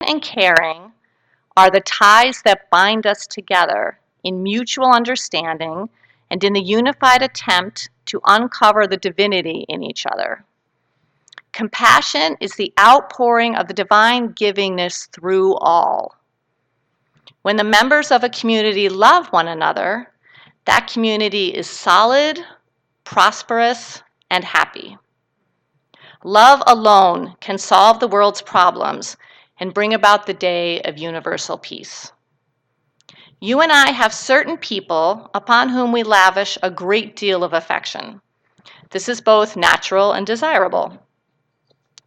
and caring are the ties that bind us together in mutual understanding and in the unified attempt to uncover the divinity in each other. Compassion is the outpouring of the divine givingness through all. When the members of a community love one another, that community is solid, prosperous, and happy. Love alone can solve the world's problems and bring about the day of universal peace. You and I have certain people upon whom we lavish a great deal of affection. This is both natural and desirable.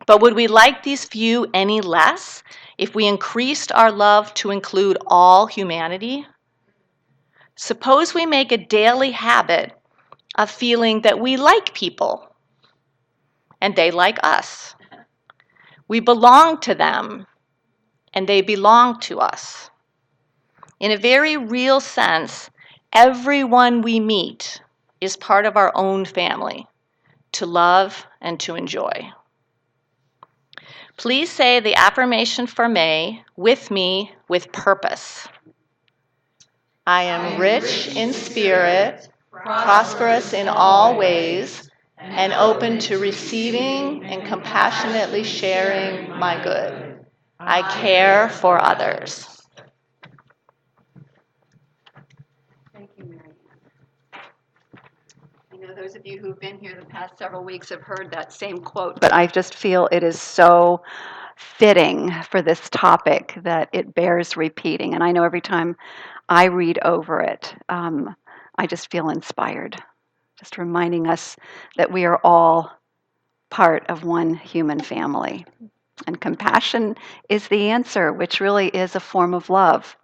But would we like these few any less if we increased our love to include all humanity? Suppose we make a daily habit of feeling that we like people and they like us. We belong to them and they belong to us. In a very real sense, everyone we meet is part of our own family to love and to enjoy. Please say the affirmation for May with me with purpose. I am rich in spirit, prosperous in all ways, and open to receiving and compassionately sharing my good. I care for others. Thank you, Mary Ann. I know those of you who've been here the past several weeks have heard that same quote, but I just feel it is so fitting for this topic that it bears repeating. And I know every time I read over it, I just feel inspired, just reminding us that we are all part of one human family. And compassion is the answer, which really is a form of love.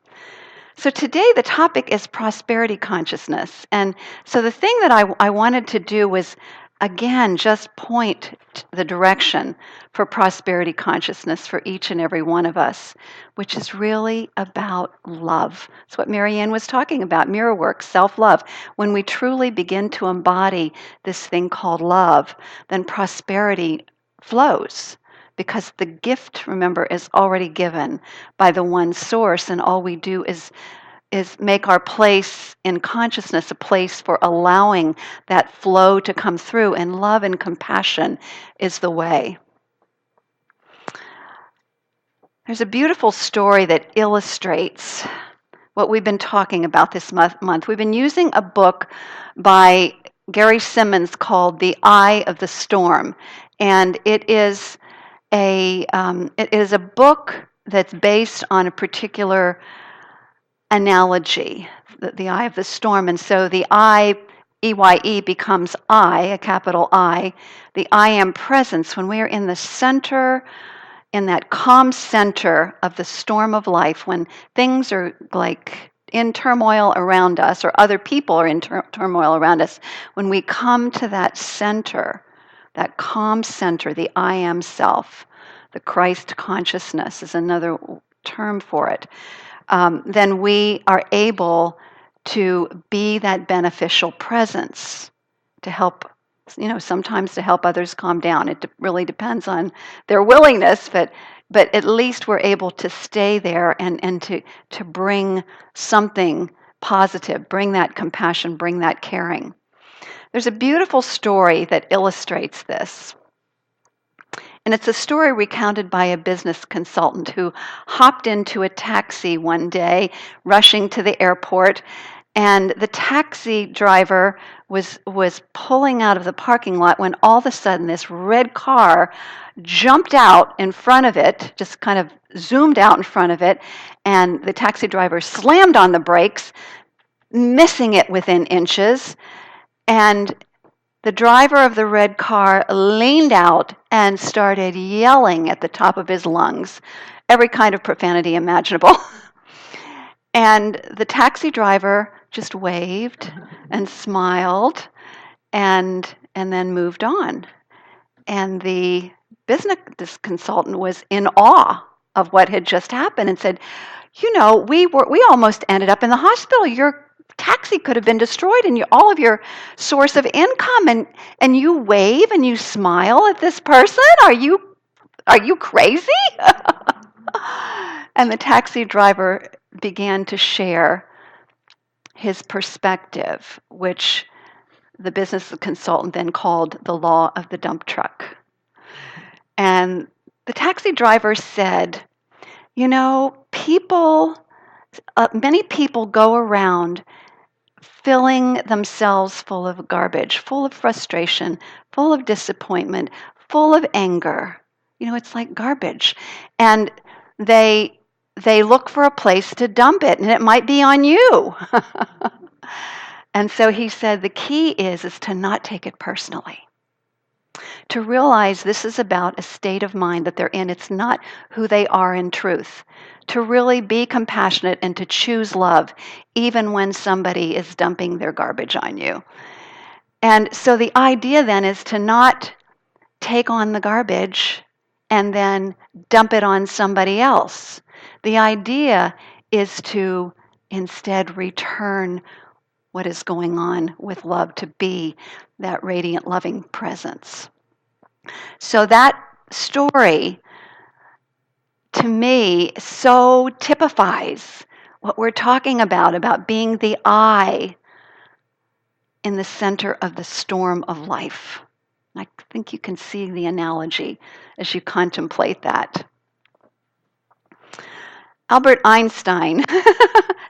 So today the topic is prosperity consciousness. And so the thing that I wanted to do was, again, just point the direction for prosperity consciousness for each and every one of us, which is really about love. It's what Mary Ann was talking about, mirror work, self-love. When we truly begin to embody this thing called love, then prosperity flows. Because the gift, remember, is already given by the one source, and all we do is make our place in consciousness a place for allowing that flow to come through, and love and compassion is the way. There's a beautiful story that illustrates what we've been talking about this month. We've been using a book by Gary Simmons called The Eye of the Storm, and it is a book that's based on a particular analogy, the eye of the storm. And so the I, EYE, becomes I, a capital I, the I am presence. When we are in the center, in that calm center of the storm of life, when things are like in turmoil around us, or other people are in turmoil around us, when we come to that center, that calm center, the I am self, the Christ consciousness is another term for it, then we are able to be that beneficial presence to help, sometimes to help others calm down. It really depends on their willingness, but at least we're able to stay there and to bring something positive, bring that compassion, bring that caring. There's a beautiful story that illustrates this. And it's a story recounted by a business consultant who hopped into a taxi one day, rushing to the airport, and the taxi driver was pulling out of the parking lot when all of a sudden this red car jumped out in front of it, just kind of zoomed out in front of it, and the taxi driver slammed on the brakes, missing it within inches, and the driver of the red car leaned out and started yelling at the top of his lungs, every kind of profanity imaginable. And the taxi driver just waved and smiled and then moved on. And the business consultant was in awe of what had just happened and said, we almost ended up in the hospital. Your taxi could have been destroyed and all of your source of income, and you wave and you smile at this person? Are you crazy? And the taxi driver began to share his perspective, which the business consultant then called the law of the dump truck. And the taxi driver said, you know, many people go around filling themselves full of garbage, full of frustration, full of disappointment, full of anger. You know, it's like garbage. And they look for a place to dump it, and it might be on you. And so he said the key is to not take it personally. To realize this is about a state of mind that they're in. It's not who they are in truth. To really be compassionate and to choose love, even when somebody is dumping their garbage on you. And so the idea then is to not take on the garbage and then dump it on somebody else. The idea is to instead return what is going on with love, to be that radiant, loving presence. So that story, to me, so typifies what we're talking about being the eye in the center of the storm of life. I think you can see the analogy as you contemplate that. Albert Einstein,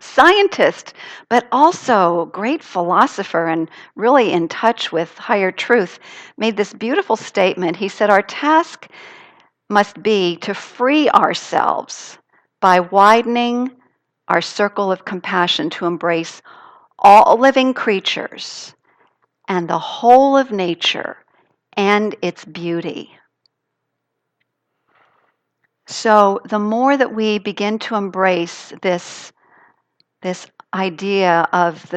scientist, but also great philosopher and really in touch with higher truth, made this beautiful statement. He said, our task must be to free ourselves by widening our circle of compassion to embrace all living creatures and the whole of nature and its beauty. So the more that we begin to embrace this idea of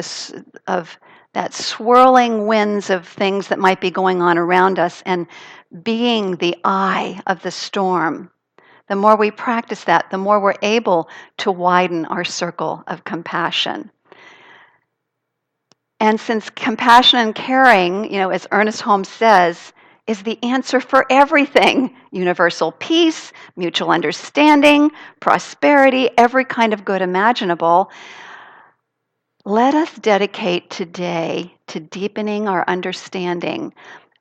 that swirling winds of things that might be going on around us and being the eye of the storm, the more we practice that, the more we're able to widen our circle of compassion. And since compassion and caring, as Ernest Holmes says, is the answer for everything, universal peace, mutual understanding, prosperity, every kind of good imaginable, let us dedicate today to deepening our understanding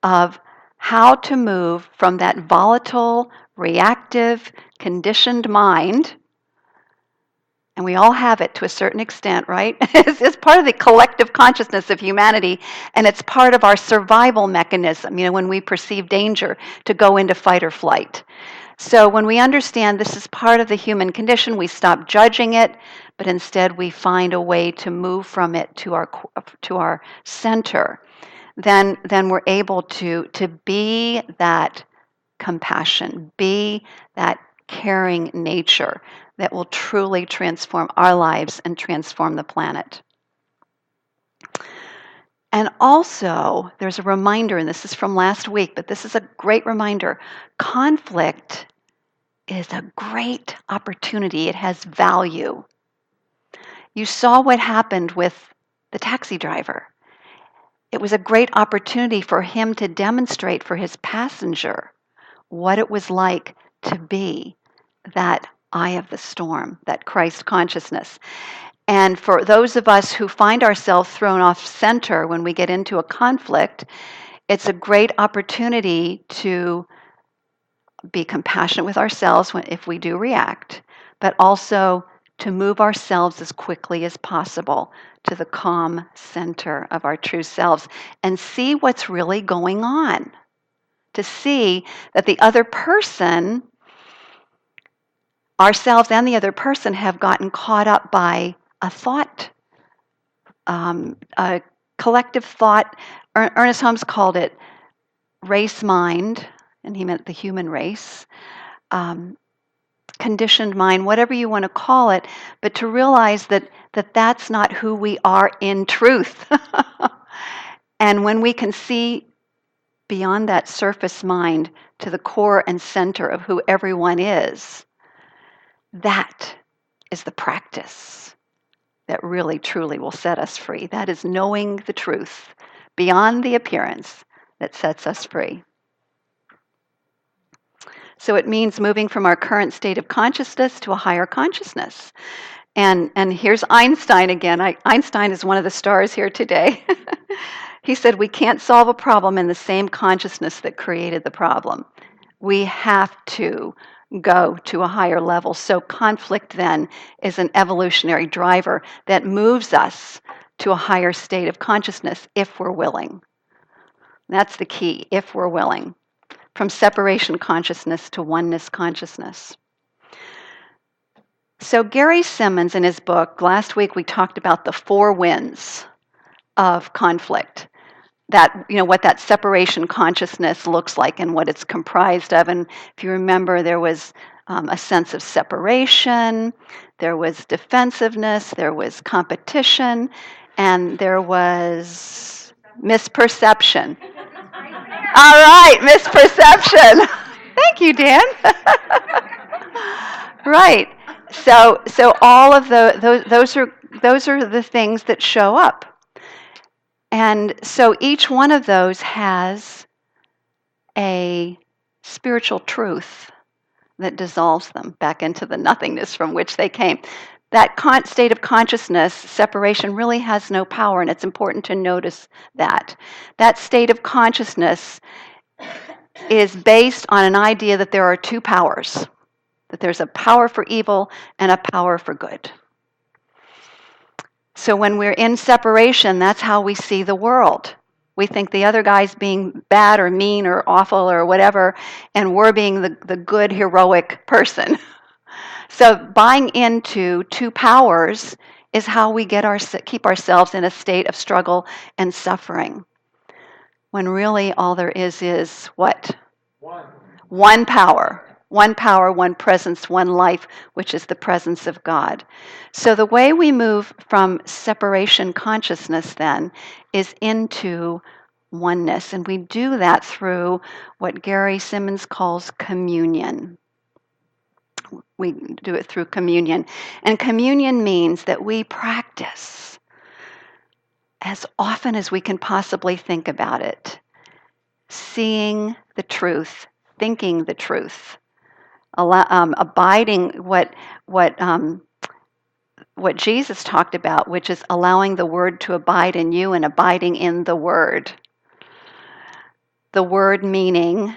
of how to move from that volatile, reactive, conditioned mind. And we all have it to a certain extent, right? It's part of the collective consciousness of humanity, and it's part of our survival mechanism, when we perceive danger, to go into fight or flight. So when we understand this is part of the human condition, we stop judging it, but instead we find a way to move from it to our center. Then we're able to be that compassion, be that caring nature that will truly transform our lives and transform the planet. And also, there's a reminder, and this is from last week, but this is a great reminder. Conflict is a great opportunity. It has value. You saw what happened with the taxi driver. It was a great opportunity for him to demonstrate for his passenger what it was like to be that eye of the storm, that Christ consciousness. And for those of us who find ourselves thrown off center when we get into a conflict, it's a great opportunity to be compassionate with ourselves if we do react, but also to move ourselves as quickly as possible to the calm center of our true selves and see what's really going on. To see that the other person, ourselves and the other person, have gotten caught up by a thought, a collective thought. Ernest Holmes called it race mind, and he meant the human race, conditioned mind, whatever you want to call it, but to realize that that's not who we are in truth. And when we can see beyond that surface mind to the core and center of who everyone is, that is the practice that really, truly will set us free. That is knowing the truth beyond the appearance that sets us free. So it means moving from our current state of consciousness to a higher consciousness. And here's Einstein again. Einstein is one of the stars here today. He said, we can't solve a problem in the same consciousness that created the problem. We have to go to a higher level. So conflict then is an evolutionary driver that moves us to a higher state of consciousness if we're willing. That's the key, if we're willing. From separation consciousness to oneness consciousness. So Gary Simmons in his book, last week we talked about the 4 winds of conflict. That, what that separation consciousness looks like and what it's comprised of. And if you remember, there was a sense of separation, there was defensiveness, there was competition, and there was misperception. All right, misperception. Thank you, Dan. Right. So all of those are the things that show up. And so each one of those has a spiritual truth that dissolves them back into the nothingness from which they came. That state of consciousness, separation, really has no power, and it's important to notice that. That state of consciousness is based on an idea that there are 2 powers, that there's a power for evil and a power for good. So when we're in separation, that's how we see the world. We think the other guy's being bad or mean or awful or whatever, and we're being the good, heroic person. So buying into 2 powers is how we keep ourselves in a state of struggle and suffering. When really all there is what? One power. One power, one presence, one life, which is the presence of God. So the way we move from separation consciousness then is into oneness. And we do that through what Gary Simmons calls communion. We do it through communion. And communion means that we practice as often as we can possibly think about it, seeing the truth, thinking the truth, abiding what Jesus talked about, which is allowing the Word to abide in you and abiding in the Word. The Word meaning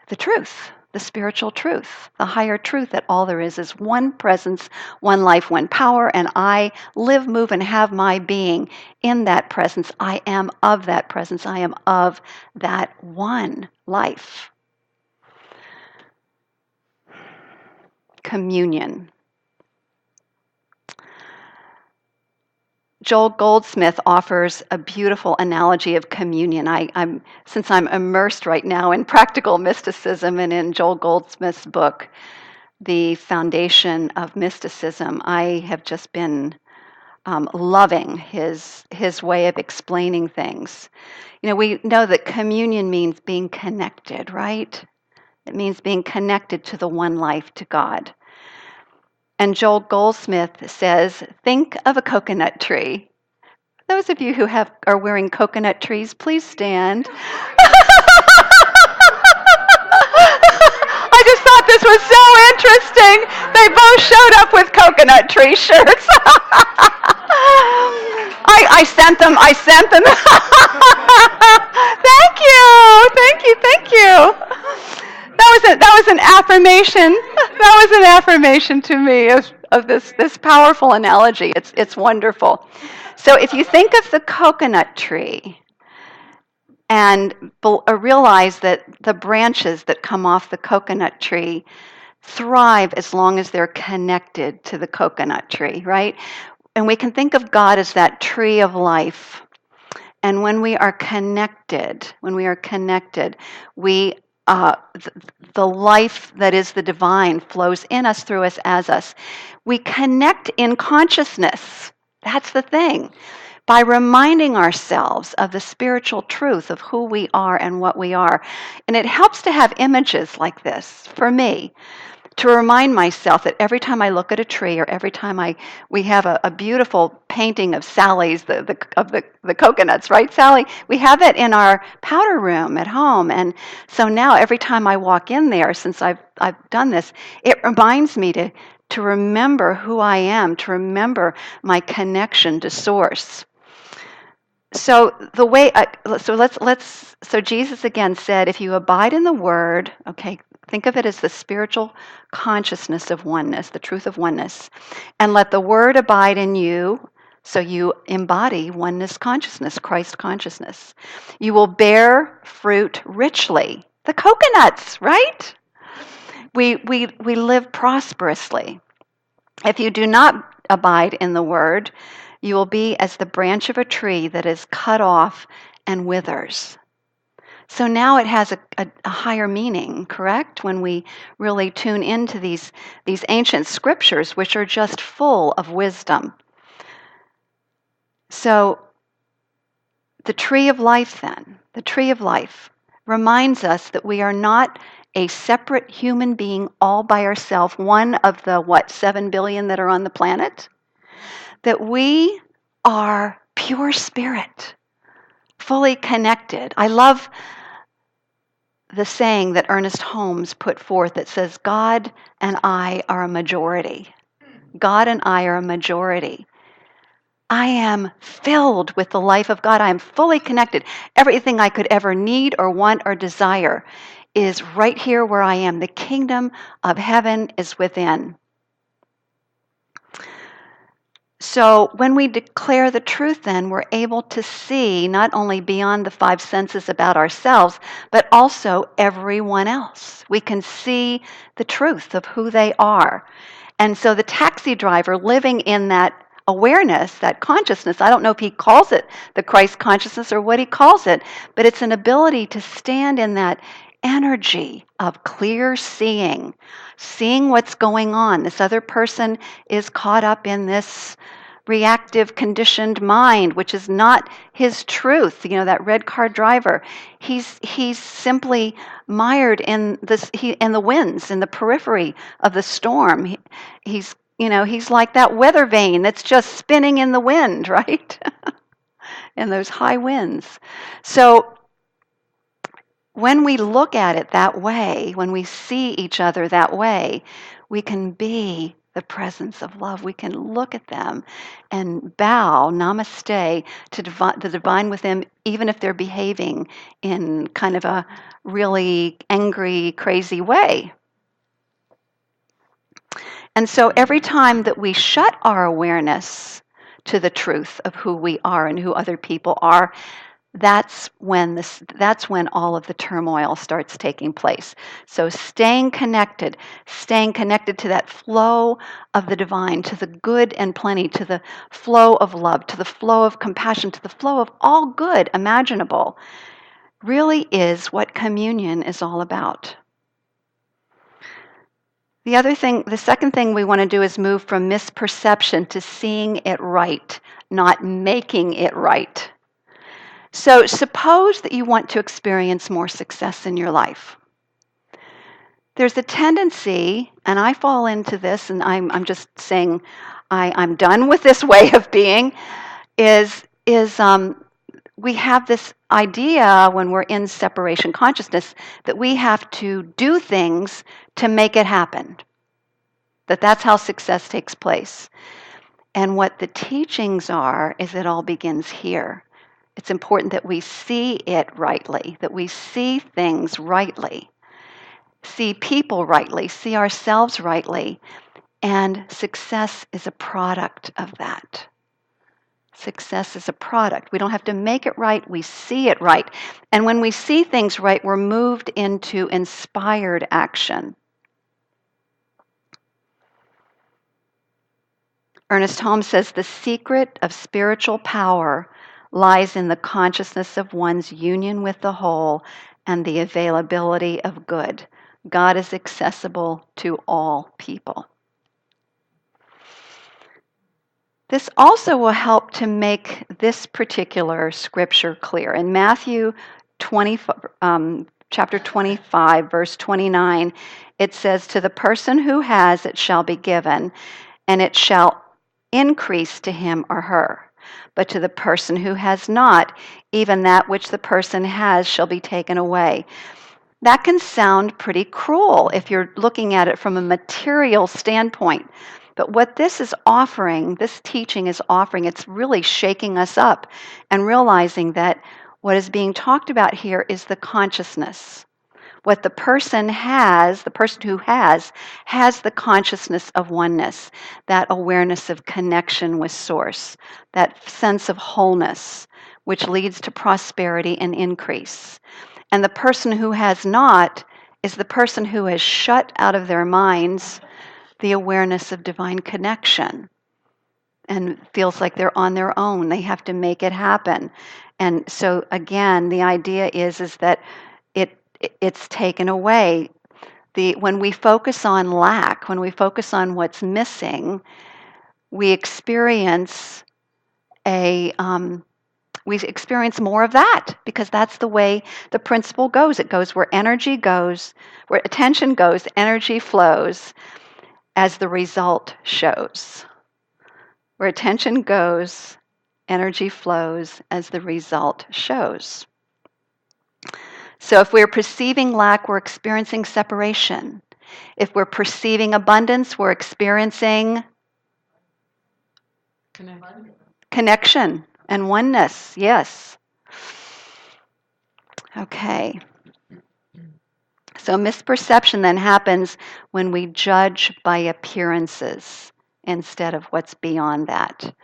the truth, the spiritual truth, the higher truth that all there is one presence, one life, one power, and I live, move, and have my being in that presence. I am of that presence. I am of that one life. Communion. Joel Goldsmith offers a beautiful analogy of communion. Since I'm immersed right now in practical mysticism and in Joel Goldsmith's book, The Foundation of Mysticism, I have just been loving his way of explaining things. We know that communion means being connected, right? It means being connected to the one life, to God. And Joel Goldsmith says, think of a coconut tree. Those of you who are wearing coconut trees, please stand. I just thought this was so interesting. They both showed up with coconut tree shirts. I sent them. Thank you. That was an affirmation. That was an affirmation to me of this powerful analogy. It's wonderful. So if you think of the coconut tree and realize that the branches that come off the coconut tree thrive as long as they're connected to the coconut tree, right? And we can think of God as that tree of life. And when we are connected, we the life that is the divine flows in us, through us, as us. We connect in consciousness. That's the thing. By reminding ourselves of the spiritual truth of who we are and what we are. And it helps to have images like this, for me, to remind myself that every time I look at a tree, or every time we have a beautiful painting of Sally's, the coconuts, right, Sally? We have that in our powder room at home. And so now every time I walk in there, since I've done this, it reminds me to remember who I am, to remember my connection to Source. So the way, so Jesus again said, if you abide in the Word, okay, think of it as the spiritual consciousness of oneness, the truth of oneness, and let the Word abide in you, so you embody oneness consciousness, Christ consciousness. You will bear fruit richly. The coconuts, right? We live prosperously. If you do not abide in the Word, you will be as the branch of a tree that is cut off and withers. So now it has a higher meaning, correct? When we really tune into these ancient scriptures, which are just full of wisdom. So the tree of life, then, the tree of life, reminds us that we are not a separate human being all by ourselves, one of the, 7 billion that are on the planet? That we are pure spirit, fully connected. I love the saying that Ernest Holmes put forth that says, God and I are a majority. God and I are a majority. I am filled with the life of God. I am fully connected. Everything I could ever need or want or desire is right here where I am. The kingdom of heaven is within. So when we declare the truth, then we're able to see not only beyond the 5 senses about ourselves, but also everyone else. We can see the truth of who they are. And so the taxi driver living in that awareness, that consciousness, I don't know if he calls it the Christ consciousness or what he calls it, but it's an ability to stand in that energy of clear seeing what's going on. This other person is caught up in this reactive conditioned mind, which is not his truth. That red car driver, he's simply mired in in the winds, in the periphery of the storm. He's like that weather vane that's just spinning in the wind, right? And those high winds. So when we look at it that way, when we see each other that way, we can be the presence of love. We can look at them and bow, namaste, to the divine within, even if they're behaving in kind of a really angry, crazy way. And so every time that we shut our awareness to the truth of who we are and who other people are, that's when all of the turmoil starts taking place. So staying connected to that flow of the divine, to the good and plenty, to the flow of love, to the flow of compassion, to the flow of all good imaginable, really is what communion is all about. The second thing we want to do is move from misperception to seeing it right, not making it right. So suppose that you want to experience more success in your life. There's a tendency, and I fall into this, and I'm just saying I'm done with this way of being, is we have this idea when we're in separation consciousness that we have to do things to make it happen, that's how success takes place. And what the teachings are is it all begins here. It's important that we see it rightly, that we see things rightly, see people rightly, see ourselves rightly, and success is a product of that. Success is a product. We don't have to make it right, we see it right. And when we see things right, we're moved into inspired action. Ernest Holmes says the secret of spiritual power lies in the consciousness of one's union with the whole and the availability of good. God is accessible to all people. This also will help to make this particular scripture clear. In Matthew 20, chapter 25, verse 29, it says, "To the person who has, it shall be given, and it shall increase to him or her. But to the person who has not, even that which the person has shall be taken away." That can sound pretty cruel if you're looking at it from a material standpoint. But what this is offering, this teaching is offering, it's really shaking us up and realizing that what is being talked about here is the consciousness. What the person who has the consciousness of oneness, that awareness of connection with Source, that sense of wholeness, which leads to prosperity and increase. And the person who has not is the person who has shut out of their minds the awareness of divine connection and feels like they're on their own. They have to make it happen. And so again, the idea is that it's taken away. When we focus on lack, when we focus on what's missing, we experience more of that, because that's the way the principle goes. It goes where energy goes, where attention goes, energy flows, as the result shows. Where attention goes, energy flows, as the result shows. So if we're perceiving lack, we're experiencing separation. If we're perceiving abundance, we're experiencing connection and oneness. Yes. Okay. So misperception then happens when we judge by appearances instead of what's beyond that.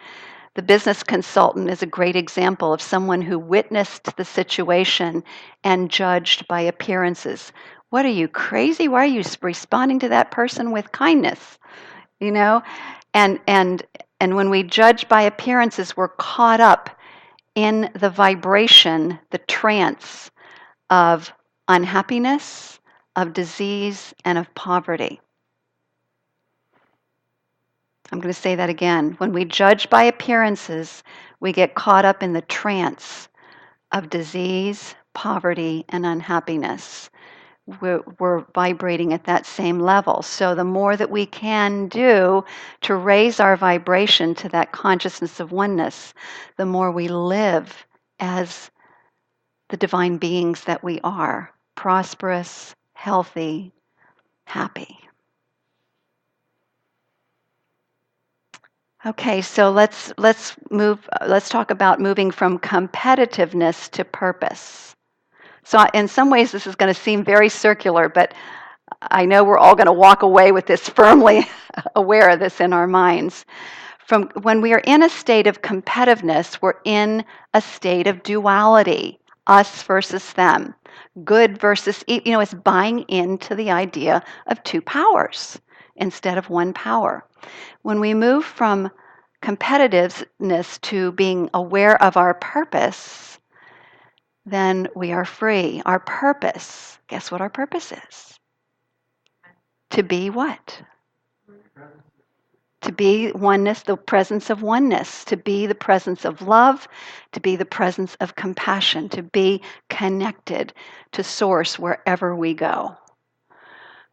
The business consultant is a great example of someone who witnessed the situation and judged by appearances. What are you, crazy? Why are you responding to that person with kindness? You know? And when we judge by appearances, we're caught up in the vibration, the trance of unhappiness, of disease, and of poverty. I'm going to say that again. When we judge by appearances, we get caught up in the trance of disease, poverty, and unhappiness. We're vibrating at that same level. So the more that we can do to raise our vibration to that consciousness of oneness, the more we live as the divine beings that we are, prosperous, healthy, happy. Okay, so let's talk about moving from competitiveness to purpose. So in some ways this is going to seem very circular, but I know we're all going to walk away with this firmly aware of this in our minds. From when we are in a state of competitiveness, we're in a state of duality, us versus them, good versus evil. It's buying into the idea of two powers instead of one power. When we move from competitiveness to being aware of our purpose, then we are free. Our purpose, guess what our purpose is? To be what? To be oneness, the presence of oneness, to be the presence of love, to be the presence of compassion, to be connected to Source wherever we go.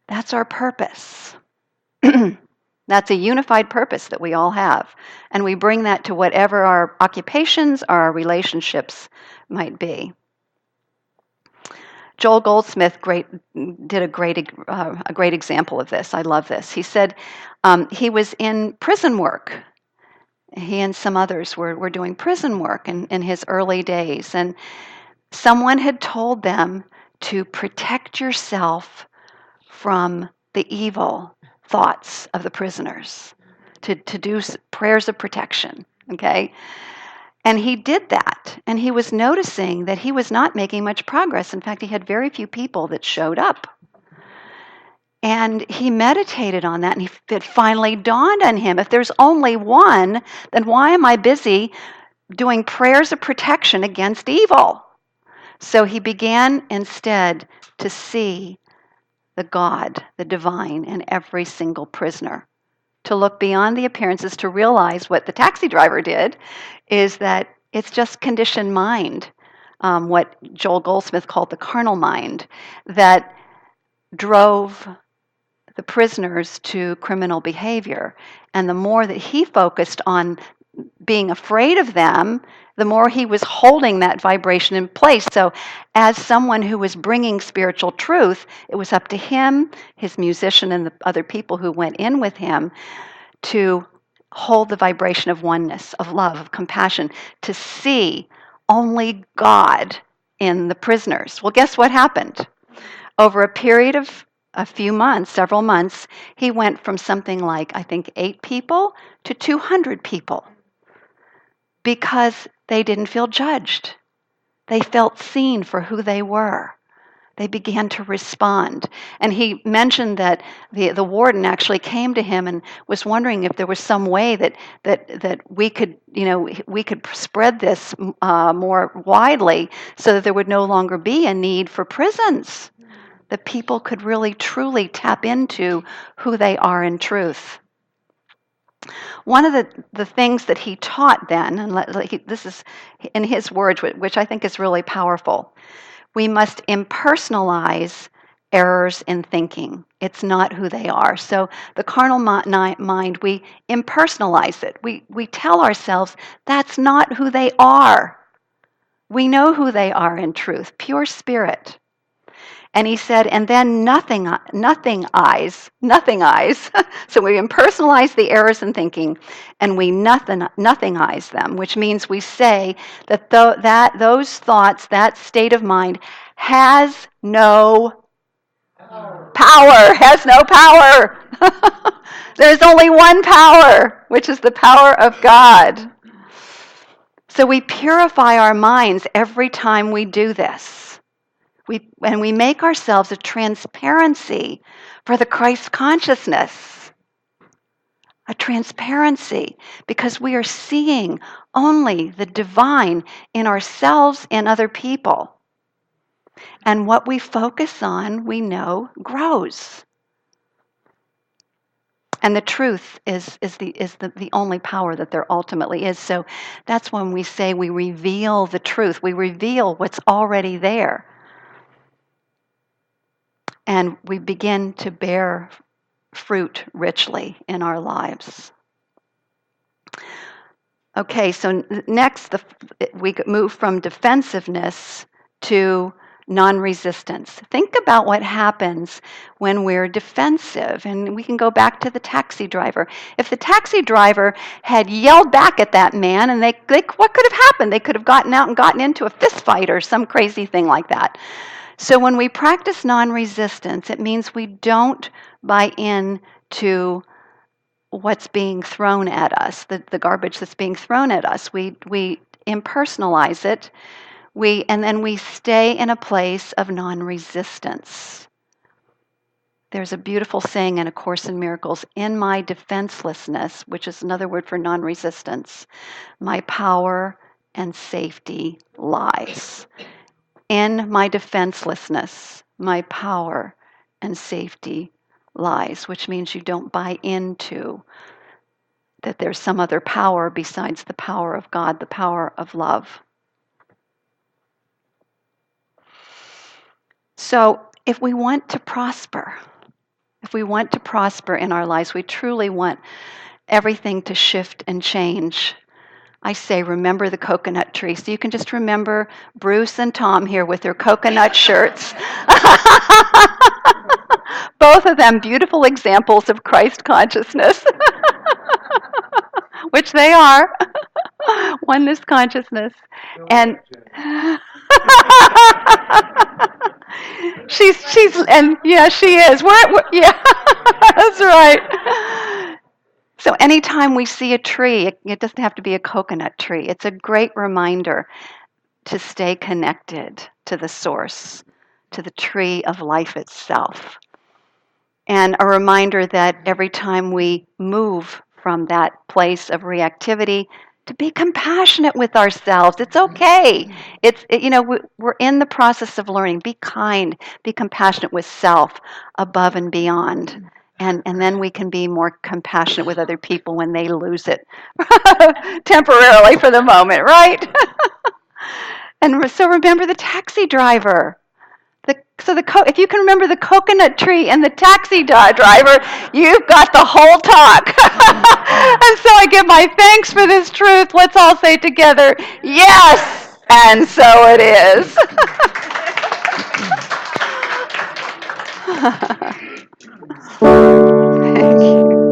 That's our purpose. That's a unified purpose that we all have. And we bring that to whatever our occupations or our relationships might be. Joel Goldsmith did a great example of this. I love this. He said he was in prison work. He and some others were doing prison work in his early days. And someone had told them to protect yourself from the evil thoughts of the prisoners, to do prayers of protection, okay? And he did that, and he was noticing that he was not making much progress. In fact, he had very few people that showed up. And he meditated on that, and it finally dawned on him, if there's only one, then why am I busy doing prayers of protection against evil? So he began instead to see the God, the divine, in every single prisoner. To look beyond the appearances, to realize what the taxi driver did is that it's just conditioned mind what Joel Goldsmith called the carnal mind, that drove the prisoners to criminal behavior. And the more that he focused on being afraid of them, the more he was holding that vibration in place. So, as someone who was bringing spiritual truth, it was up to him, his musician, and the other people who went in with him to hold the vibration of oneness, of love, of compassion, to see only God in the prisoners. Well, guess what happened? Over a period of a few months, several months, he went from something like, I think, 8 people to 200 people because they didn't feel judged. They felt seen for who they were. They began to respond. And he mentioned that the warden actually came to him and was wondering if there was some way that we could, we could spread this more widely so that there would no longer be a need for prisons. That people could really truly tap into who they are in truth. One of the things that he taught then, and this is in his words, which I think is really powerful, we must impersonalize errors in thinking. It's not who they are. So the carnal mind, we impersonalize it. We tell ourselves that's not who they are. We know who they are in truth, pure spirit. And he said, and then nothing eyes. So we impersonalize the errors in thinking, and we nothing eyes them, which means we say that those thoughts, that state of mind, has no power. Has no power. There's only one power, which is the power of God. So we purify our minds every time we do this. We make ourselves a transparency for the Christ consciousness. A transparency, because we are seeing only the divine in ourselves and other people. And what we focus on, we know, grows. And the truth is the only power that there ultimately is. So that's when we say we reveal the truth. We reveal what's already there. And we begin to bear fruit richly in our lives. Okay, so next we move from defensiveness to non-resistance. Think about what happens when we're defensive, and we can go back to the taxi driver. If the taxi driver had yelled back at that man, and what could have happened? They could have gotten out and gotten into a fist fight or some crazy thing like that. So when we practice non-resistance, it means we don't buy in to what's being thrown at us, the garbage that's being thrown at us. We impersonalize it, and then we stay in a place of non-resistance. There's a beautiful saying in A Course in Miracles, in my defenselessness, which is another word for non-resistance, my power and safety lies. In my defenselessness, my power and safety lies, which means you don't buy into that there's some other power besides the power of God, the power of love. So if we want to prosper, in our lives, we truly want everything to shift and change, I say, remember the coconut tree. So you can just remember Bruce and Tom here with their coconut shirts. Both of them beautiful examples of Christ consciousness, which they are. Oneness consciousness. And she's and yeah, she is. Yeah, that's right. So anytime we see a tree, it doesn't have to be a coconut tree. It's a great reminder to stay connected to the source, to the tree of life itself. And a reminder that every time we move from that place of reactivity, to be compassionate with ourselves. It's okay. We're in the process of learning. Be kind, be compassionate with self, above and beyond. And then we can be more compassionate with other people when they lose it temporarily for the moment, right? And so remember the taxi driver. If you can remember the coconut tree and the taxi driver, you've got the whole talk. And so I give my thanks for this truth. Let's all say together, yes, and so it is. Thank you.